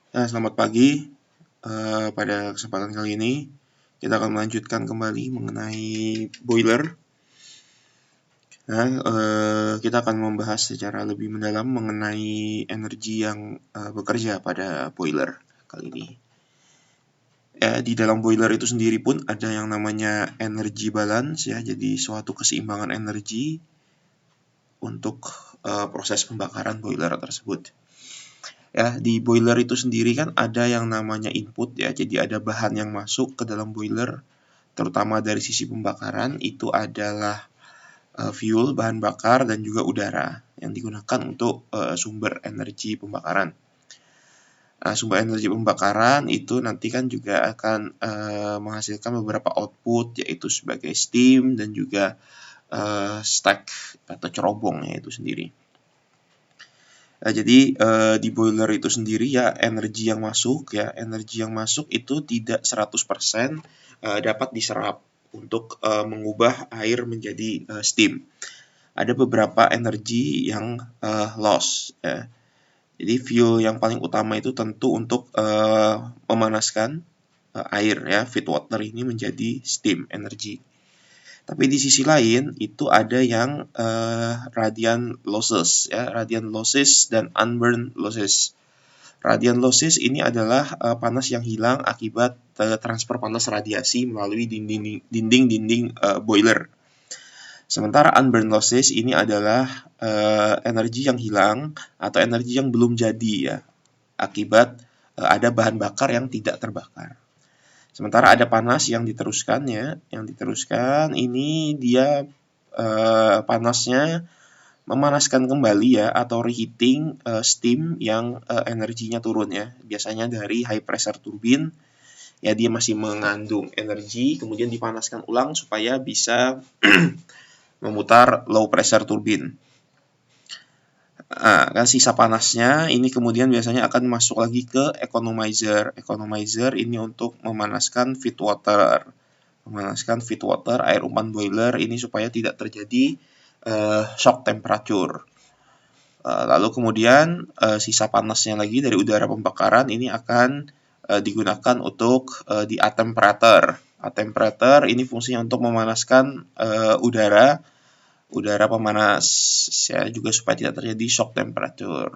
Selamat pagi. Pada kesempatan kali ini kita akan melanjutkan kembali mengenai boiler. Kita akan membahas secara lebih mendalam mengenai energi yang bekerja pada boiler kali ini. Di dalam boiler itu sendiri pun ada yang namanya energy balance ya, jadi suatu keseimbangan energi untuk proses pembakaran boiler tersebut. Di boiler itu sendiri kan ada yang namanya input ya, jadi ada bahan yang masuk ke dalam boiler, terutama dari sisi pembakaran itu adalah fuel, bahan bakar, dan juga udara yang digunakan untuk sumber energi pembakaran. Sumber energi pembakaran itu nanti kan juga akan menghasilkan beberapa output, yaitu sebagai steam dan juga stack atau cerobong ya itu sendiri. Jadi di boiler itu sendiri ya energi yang masuk itu tidak 100% dapat diserap untuk mengubah air menjadi steam. Ada beberapa energi yang loss ya. Jadi fuel yang paling utama itu tentu untuk memanaskan air ya, feed water ini menjadi steam energi. Tapi di sisi lain itu ada yang radiant losses ya, radiant losses dan unburned losses. Radiant losses ini adalah panas yang hilang akibat transfer panas radiasi melalui dinding-dinding boiler. Sementara unburned losses ini adalah energi yang hilang atau energi yang belum jadi ya, akibat ada bahan bakar yang tidak terbakar. Sementara ada panas yang diteruskan ini dia panasnya memanaskan kembali ya, atau reheating steam yang energinya turun ya. Biasanya dari high pressure turbine ya, dia masih mengandung energi kemudian dipanaskan ulang supaya bisa memutar low pressure turbine. Kan sisa panasnya ini kemudian biasanya akan masuk lagi ke economizer. Economizer ini untuk memanaskan feed water. Air umpan boiler ini supaya tidak terjadi shock temperature. Lalu kemudian sisa panasnya lagi dari udara pembakaran ini akan digunakan untuk di attemperator. Attemperator ini fungsinya untuk memanaskan udara pemanas ya, juga supaya tidak terjadi shock temperature,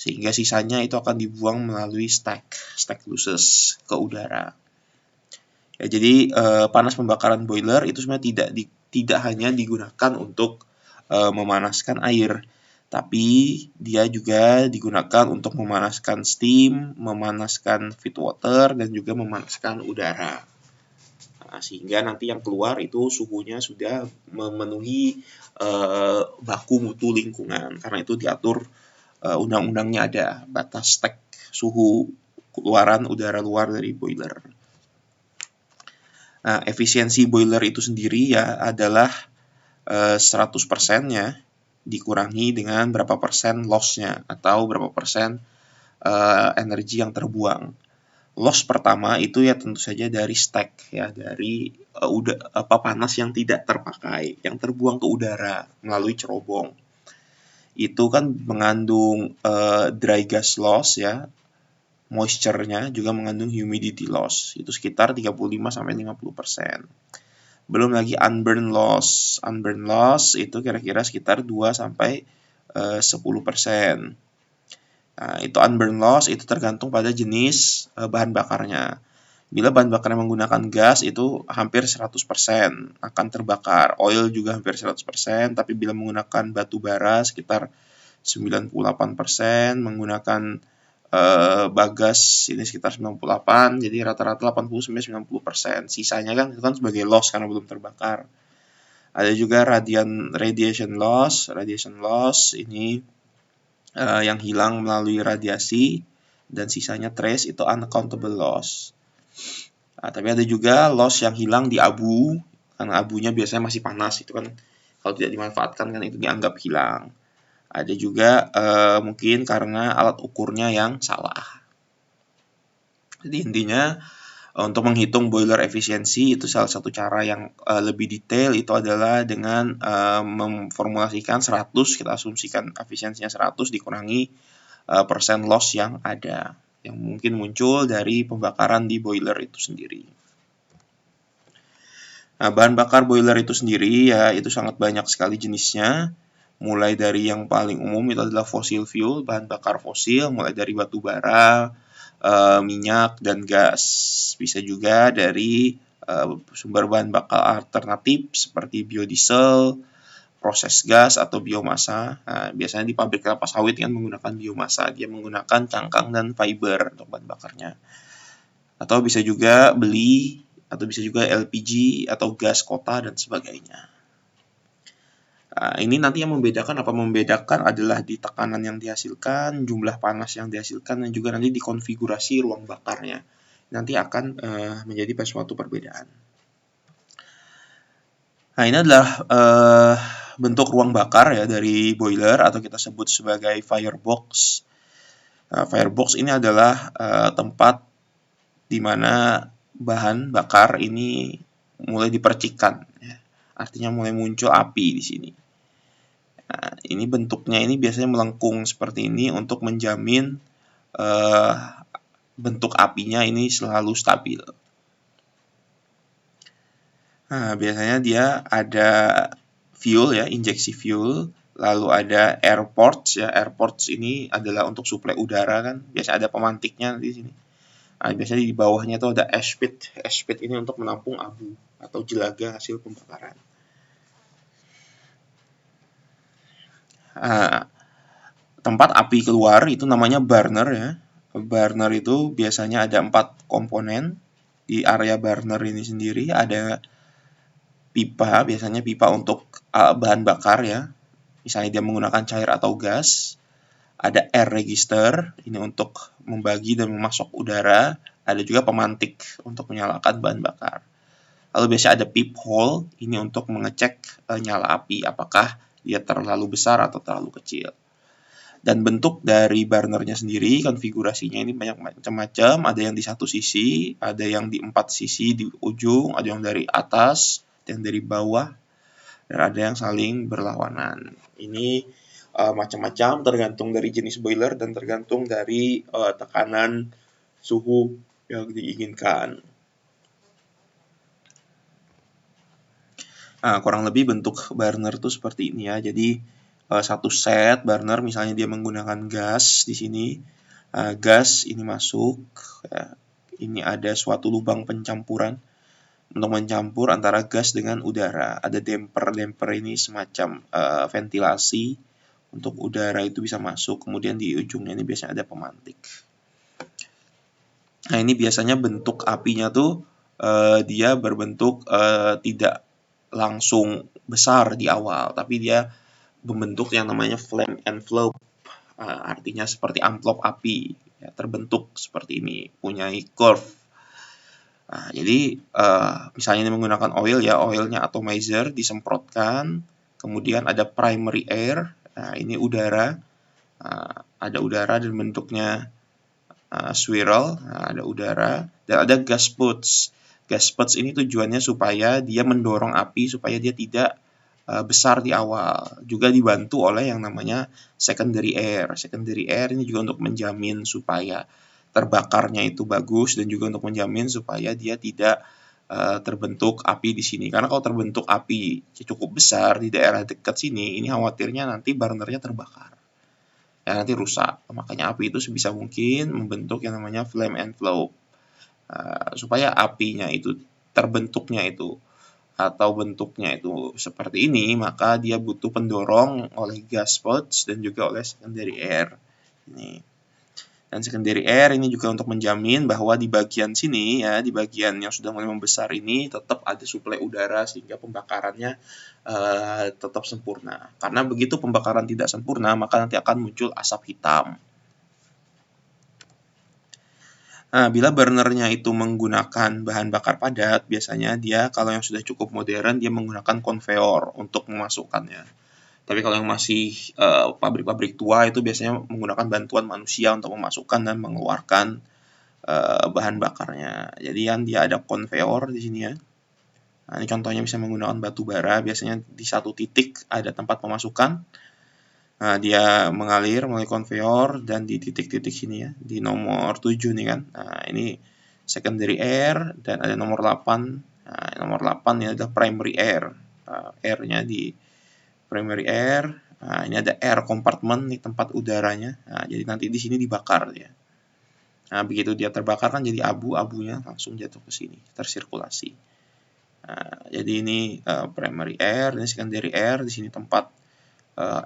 sehingga sisanya itu akan dibuang melalui stack losses ke udara ya. Jadi panas pembakaran boiler itu sebenarnya tidak hanya digunakan untuk memanaskan air, tapi dia juga digunakan untuk memanaskan steam, memanaskan feed water, dan juga memanaskan udara. Sehingga nanti yang keluar itu suhunya sudah memenuhi baku mutu lingkungan, karena itu diatur undang-undangnya, ada batas stack suhu keluaran udara luar dari boiler. Efisiensi boiler itu sendiri ya adalah 100%-nya dikurangi dengan berapa persen loss-nya atau berapa persen energi yang terbuang. Loss pertama itu ya tentu saja dari stack ya, dari panas yang tidak terpakai, yang terbuang ke udara melalui cerobong. Itu kan mengandung dry gas loss ya, moisture-nya, juga mengandung humidity loss, itu sekitar 35-50%. Belum lagi unburned loss. Unburned loss itu kira-kira sekitar 2-10%. Itu unburned loss itu tergantung pada jenis bahan bakarnya. Bila bahan bakarnya menggunakan gas itu hampir 100% akan terbakar. Oil juga hampir 100%, tapi bila menggunakan batu bara sekitar 98%, menggunakan bagas ini sekitar 98%, jadi rata-rata 80-90%. Sisanya kan itu kan sebagai loss karena belum terbakar. Ada juga radiation loss. Radiation loss ini yang hilang melalui radiasi, dan sisanya trace itu uncountable loss. Tapi ada juga loss yang hilang di abu, karena abunya biasanya masih panas, itu kan kalau tidak dimanfaatkan kan itu dianggap hilang. Ada juga mungkin karena alat ukurnya yang salah. Jadi intinya untuk menghitung boiler efisiensi itu salah satu cara yang lebih detail itu adalah dengan memformulasikan 100, kita asumsikan efisiensinya 100 dikurangi persen loss yang ada. yang mungkin muncul dari pembakaran di boiler itu sendiri. Nah, bahan bakar boiler itu sendiri ya itu sangat banyak sekali jenisnya. Mulai dari yang paling umum itu adalah fossil fuel, bahan bakar fosil, mulai dari batu bara, minyak, dan gas. Bisa juga dari sumber bahan bakar alternatif seperti biodiesel, proses gas atau biomasa. Nah, biasanya di pabrik kelapa sawit kan menggunakan biomasa, dia menggunakan cangkang dan fiber untuk bahan bakarnya. Atau bisa juga bisa juga LPG atau gas kota dan sebagainya. Nah, ini nanti yang membedakan adalah di tekanan yang dihasilkan, jumlah panas yang dihasilkan, dan juga nanti di konfigurasi ruang bakarnya. Nanti akan menjadi suatu perbedaan. Nah, ini adalah bentuk ruang bakar ya dari boiler atau kita sebut sebagai firebox. Firebox ini adalah tempat di mana bahan bakar ini mulai dipercikkan, ya. Artinya mulai muncul api di sini. Nah, ini bentuknya ini biasanya melengkung seperti ini untuk menjamin bentuk apinya ini selalu stabil. Nah, biasanya dia ada fuel ya, injeksi fuel, lalu ada air ports ya. Air ports ini adalah untuk suplai udara kan. Biasanya ada pemantiknya di sini. Nah, biasanya di bawahnya itu ada ash pit. Ash pit ini untuk menampung abu atau jelaga hasil pembakaran. Tempat api keluar itu namanya burner ya. Burner itu biasanya ada 4 komponen. Di area burner ini sendiri ada pipa, biasanya pipa untuk bahan bakar ya. Misalnya dia menggunakan cair atau gas. Ada air register, ini untuk membagi dan memasok udara. Ada juga pemantik untuk menyalakan bahan bakar. Lalu biasanya ada peephole, ini untuk mengecek nyala api, apakah dia terlalu besar atau terlalu kecil. Dan bentuk dari burnernya sendiri, konfigurasinya ini banyak macam-macam. Ada yang di satu sisi, ada yang di 4 sisi di ujung, ada yang dari atas, ada yang dari bawah, dan ada yang saling berlawanan. Ini macam-macam tergantung dari jenis boiler dan tergantung dari tekanan suhu yang diinginkan. Nah, kurang lebih bentuk burner tuh seperti ini ya. Jadi satu set burner misalnya dia menggunakan gas di sini. Gas ini masuk ya. Ini ada suatu lubang pencampuran untuk mencampur antara gas dengan udara. Ada damper ini semacam ventilasi untuk udara itu bisa masuk. Kemudian di ujungnya ini biasanya ada pemantik. Nah, ini biasanya bentuk apinya tuh dia berbentuk tidak langsung besar di awal, tapi dia membentuk yang namanya flame envelope, artinya seperti amplop api, ya, terbentuk seperti ini, punya curve. Nah, jadi misalnya ini menggunakan oil ya, oilnya atomizer disemprotkan, kemudian ada primary air, nah ini udara, ada udara dan bentuknya swirl, ada udara, dan ada gas spout. Gas spout ini tujuannya supaya dia mendorong api supaya dia tidak besar di awal. Juga dibantu oleh yang namanya secondary air. Secondary air ini juga untuk menjamin supaya terbakarnya itu bagus dan juga untuk menjamin supaya dia tidak terbentuk api di sini. Karena kalau terbentuk api cukup besar di daerah dekat sini, ini khawatirnya nanti burnernya terbakar. Ya, nanti rusak. Makanya api itu sebisa mungkin membentuk yang namanya flame envelope. Supaya apinya itu terbentuknya itu atau bentuknya itu seperti ini, maka dia butuh pendorong oleh gas spout dan juga oleh secondary air. Ini. Dan secondary air ini juga untuk menjamin bahwa di bagian sini ya, di bagian yang sudah mulai membesar ini tetap ada suplai udara sehingga pembakarannya tetap sempurna. Karena begitu pembakaran tidak sempurna, maka nanti akan muncul asap hitam. Nah, bila burnernya itu menggunakan bahan bakar padat, biasanya dia kalau yang sudah cukup modern, dia menggunakan konveyor untuk memasukkannya. Tapi kalau yang masih pabrik-pabrik tua itu biasanya menggunakan bantuan manusia untuk memasukkan dan mengeluarkan bahan bakarnya. Jadi yang dia ada konveyor di sini ya. Nah, ini contohnya bisa menggunakan batu bara, biasanya di satu titik ada tempat pemasukan. Nah, dia mengalir melalui konveyor dan di titik-titik sini ya, di nomor 7 nih kan. Nah, ini secondary air dan ada nomor 8. Nah, nomor 8 ini ada primary air. Air-nya di primary air. Nah, ini ada air compartment nih tempat udaranya. Nah, jadi nanti di sini dibakar ya. Nah, begitu dia terbakar kan jadi abu-abunya langsung jatuh ke sini, tersirkulasi. Nah, jadi ini primary air, ini secondary air, di sini tempat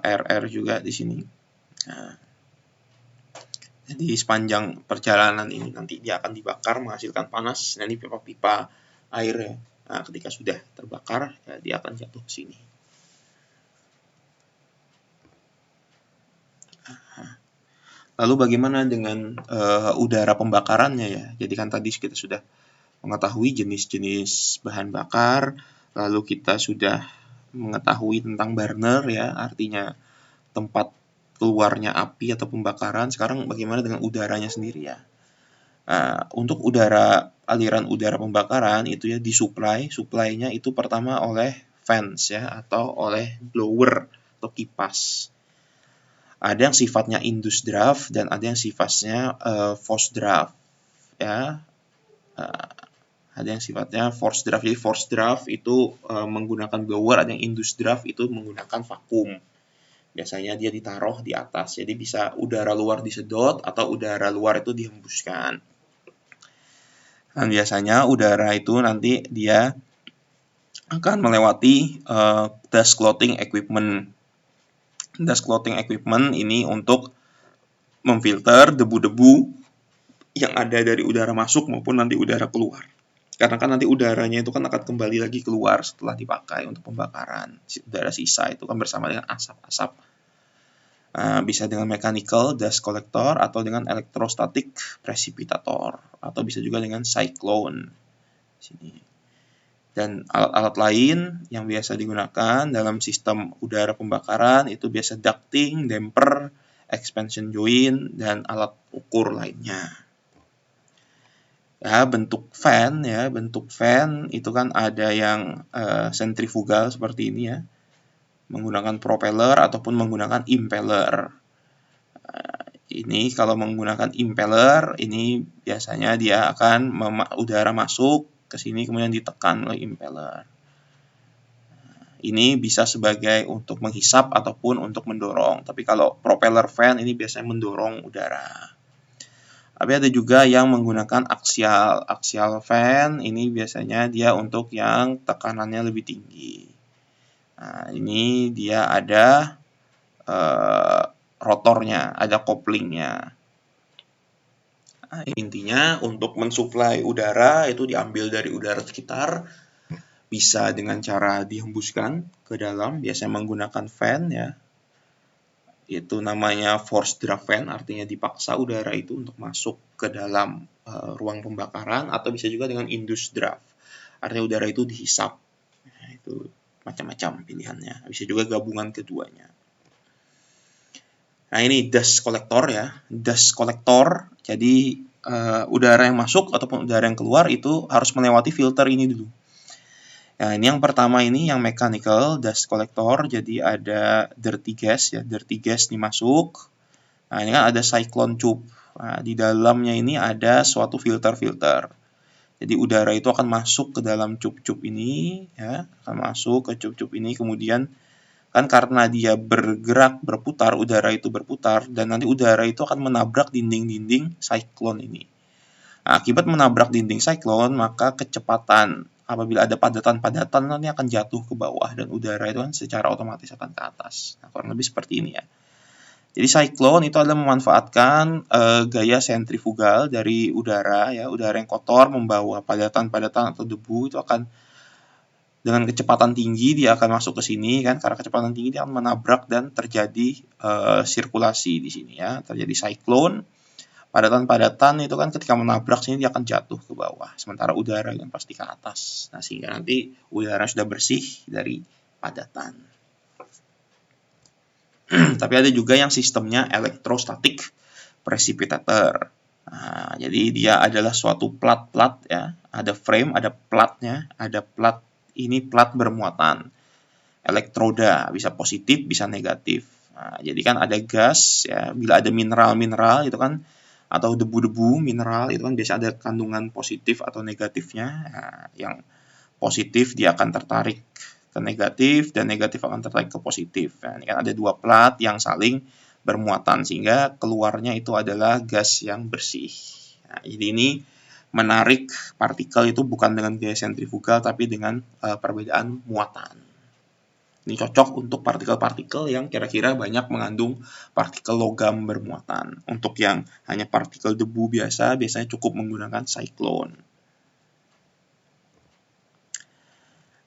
air juga di sini. Nah, jadi sepanjang perjalanan ini nanti dia akan dibakar menghasilkan panas. Nah, ini pipa-pipa airnya. Nah, ketika sudah terbakar, ya, dia akan jatuh ke sini. Lalu bagaimana dengan udara pembakarannya ya? Jadi kan tadi kita sudah mengetahui jenis-jenis bahan bakar, lalu kita sudah mengetahui tentang burner ya, artinya tempat keluarnya api atau pembakaran. Sekarang bagaimana dengan udaranya sendiri ya? Untuk aliran udara pembakaran itu ya supply-nya itu pertama oleh fans ya atau oleh blower atau kipas. Ada yang sifatnya induced draft dan ada yang sifatnya forced draft ya. Ada yang sifatnya forced draft. Jadi forced draft itu menggunakan blower, ada yang induced draft itu menggunakan vakum. Biasanya dia ditaruh di atas, jadi bisa udara luar disedot atau udara luar itu dihembuskan. Dan biasanya udara itu nanti dia akan melewati dust clothing equipment. Dust clothing equipment ini untuk memfilter debu-debu yang ada dari udara masuk maupun nanti udara keluar. Karena kan nanti udaranya itu kan akan kembali lagi keluar setelah dipakai untuk pembakaran. Udara sisa itu kan bersama dengan asap-asap. Bisa dengan mechanical dust collector atau dengan electrostatic precipitator atau bisa juga dengan cyclone. Sini. Dan alat-alat lain yang biasa digunakan dalam sistem udara pembakaran itu biasa ducting, damper, expansion joint, dan alat ukur lainnya. Ya, bentuk fan itu kan ada yang sentrifugal seperti ini ya, menggunakan propeller ataupun menggunakan impeller. Ini kalau menggunakan impeller, ini biasanya dia akan udara masuk ke sini kemudian ditekan oleh impeller. Ini bisa sebagai untuk menghisap ataupun untuk mendorong. Tapi kalau propeller fan ini biasanya mendorong udara. Tapi ada juga yang menggunakan axial fan, ini biasanya dia untuk yang tekanannya lebih tinggi. Nah, ini dia ada rotornya, ada couplingnya. Nah, intinya untuk mensuplai udara itu diambil dari udara sekitar, bisa dengan cara dihembuskan ke dalam, biasanya menggunakan fan ya. Itu namanya forced draft fan, artinya dipaksa udara itu untuk masuk ke dalam ruang pembakaran, atau bisa juga dengan induced draft, artinya udara itu dihisap. Nah, itu macam-macam pilihannya, bisa juga gabungan keduanya. Nah, ini dust collector ya, dust collector. Jadi udara yang masuk ataupun udara yang keluar itu harus melewati filter ini dulu. Nah, ini yang pertama ini yang mechanical dust collector, jadi ada dirty gas ya, dirty gas ini masuk. Nah, ini kan ada cyclone tube. Nah, di dalamnya ini ada suatu filter-filter. Jadi udara itu akan masuk ke dalam cup-cup ini ya, akan masuk ke cup-cup ini, kemudian kan karena dia berputar, udara itu berputar dan nanti udara itu akan menabrak dinding-dinding cyclone ini. Nah, akibat menabrak dinding cyclone, maka kecepatan apabila ada padatan-padatan nanti akan jatuh ke bawah dan udara itu kan secara otomatis akan ke atas. Nah, kurang lebih seperti ini ya. Jadi cyclone itu adalah memanfaatkan gaya sentrifugal dari udara ya, udara yang kotor membawa padatan-padatan atau debu itu akan dengan kecepatan tinggi dia akan masuk ke sini kan, karena kecepatan tinggi dia akan menabrak dan terjadi sirkulasi di sini ya, terjadi cyclone. Padatan-padatan itu kan ketika menabrak sini dia akan jatuh ke bawah, sementara udara kan pasti ke atas. Nah, sehingga nanti udara sudah bersih dari padatan. Tapi ada juga yang sistemnya electrostatic precipitator. Nah, jadi dia adalah suatu plat-plat ya, ada frame, ada platnya, ada plat, ini plat bermuatan elektroda, bisa positif, bisa negatif. Nah, jadi kan ada gas ya, bila ada mineral-mineral itu kan atau debu-debu mineral itu kan biasa ada kandungan positif atau negatifnya. Nah, yang positif dia akan tertarik ke negatif dan negatif akan tertarik ke positif. Nah, ini kan ada dua plat yang saling bermuatan sehingga keluarnya itu adalah gas yang bersih. Nah, jadi ini menarik partikel itu bukan dengan gaya sentrifugal tapi dengan perbedaan muatan. Ini cocok untuk partikel-partikel yang kira-kira banyak mengandung partikel logam bermuatan. Untuk yang hanya partikel debu biasa, biasanya cukup menggunakan siklon.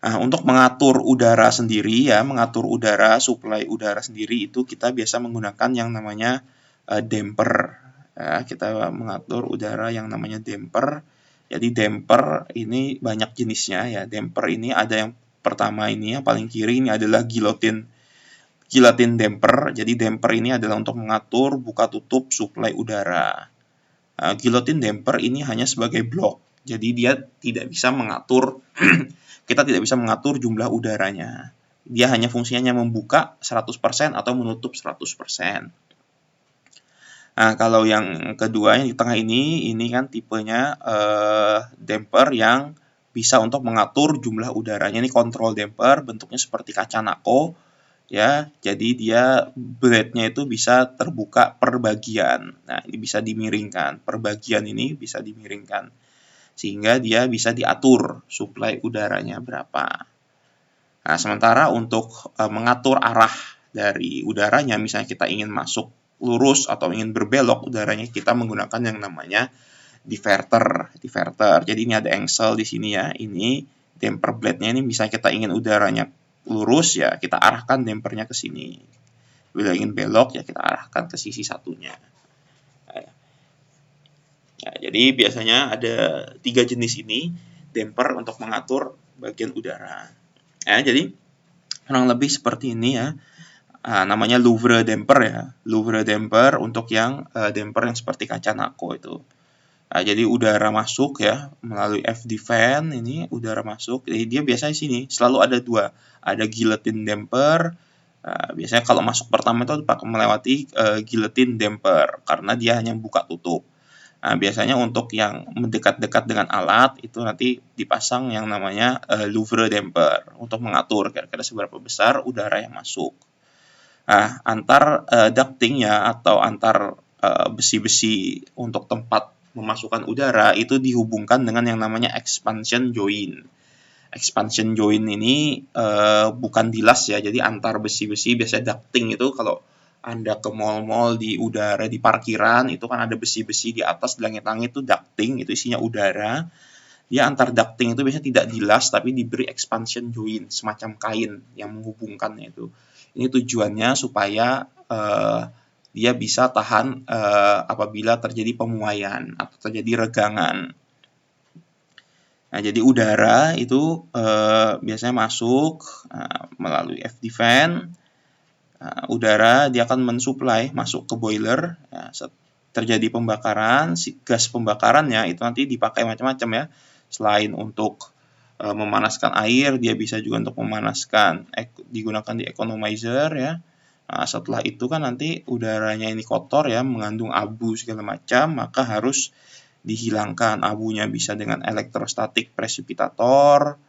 Nah, untuk mengatur udara sendiri ya, mengatur udara, suplai udara sendiri itu kita biasa menggunakan yang namanya damper. Ya, kita mengatur udara yang namanya damper. Jadi damper ini banyak jenisnya ya. Damper ini ada yang pertama ini yang paling kiri ini adalah guillotine damper. Jadi damper ini adalah untuk mengatur buka tutup suplai udara. Guillotine damper ini hanya sebagai blok. Jadi dia tidak bisa mengatur kita tidak bisa mengatur jumlah udaranya. Dia hanya fungsinya membuka 100% atau menutup 100%. Nah, kalau yang kedua yang di tengah ini kan tipenya damper yang bisa untuk mengatur jumlah udaranya. Ini control damper, bentuknya seperti kaca nako ya. Jadi dia blade-nya itu bisa terbuka per bagian. Nah, ini bisa dimiringkan. Per bagian ini bisa dimiringkan. Sehingga dia bisa diatur suplai udaranya berapa. Nah, sementara untuk mengatur arah dari udaranya, misalnya kita ingin masuk lurus atau ingin berbelok udaranya, kita menggunakan yang namanya diverter. Jadi ini ada engsel di sini ya. Ini damper blade-nya ini misalnya kita ingin udaranya lurus ya, kita arahkan dampernya ke sini. Bila ingin belok ya kita arahkan ke sisi satunya. Nah, jadi biasanya ada 3 jenis ini damper untuk mengatur bagian udara. Ya, jadi kurang lebih seperti ini ya. Namanya Louvre damper ya. Louvre damper untuk yang damper yang seperti kaca nako itu. Jadi udara masuk ya melalui FD fan ini udara masuk. Jadi dia biasanya sini selalu ada dua. Ada guillotine damper. Biasanya kalau masuk pertama itu melewati guillotine damper karena dia hanya buka tutup. Nah, biasanya untuk yang mendekat-dekat dengan alat itu nanti dipasang yang namanya Louvre damper untuk mengatur kira-kira seberapa besar udara yang masuk. Nah, antar ducting ya atau antar besi-besi untuk tempat memasukkan udara itu dihubungkan dengan yang namanya expansion joint. Expansion joint ini bukan dilas ya, jadi antar besi-besi biasanya ducting itu kalau Anda ke mall-mall di udara di parkiran itu kan ada besi-besi di atas di langit-langit itu ducting, itu isinya udara. Dia antar ducting itu biasanya tidak dilas tapi diberi expansion joint, semacam kain yang menghubungkannya itu. Ini tujuannya supaya dia bisa tahan apabila terjadi pemuaian atau terjadi regangan. Nah, jadi udara itu biasanya masuk melalui FD fan. Udara dia akan mensuplai masuk ke boiler. Ya, terjadi pembakaran, gas pembakarannya itu nanti dipakai macam-macam ya. Selain untuk memanaskan air, dia bisa juga untuk memanaskan, digunakan di economizer ya. Nah, setelah itu kan nanti udaranya ini kotor ya, mengandung abu segala macam, maka harus dihilangkan abunya, bisa dengan elektrostatik precipitator.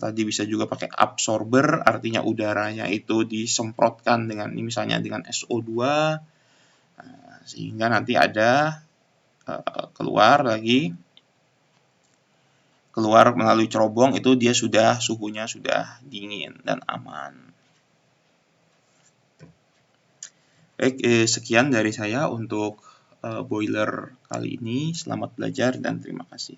Tadi bisa juga pakai absorber, artinya udaranya itu disemprotkan dengan misalnya dengan SO2 sehingga nanti ada keluar melalui cerobong itu dia suhunya sudah dingin dan aman. Baik, sekian dari saya untuk boiler kali ini. Selamat belajar dan terima kasih.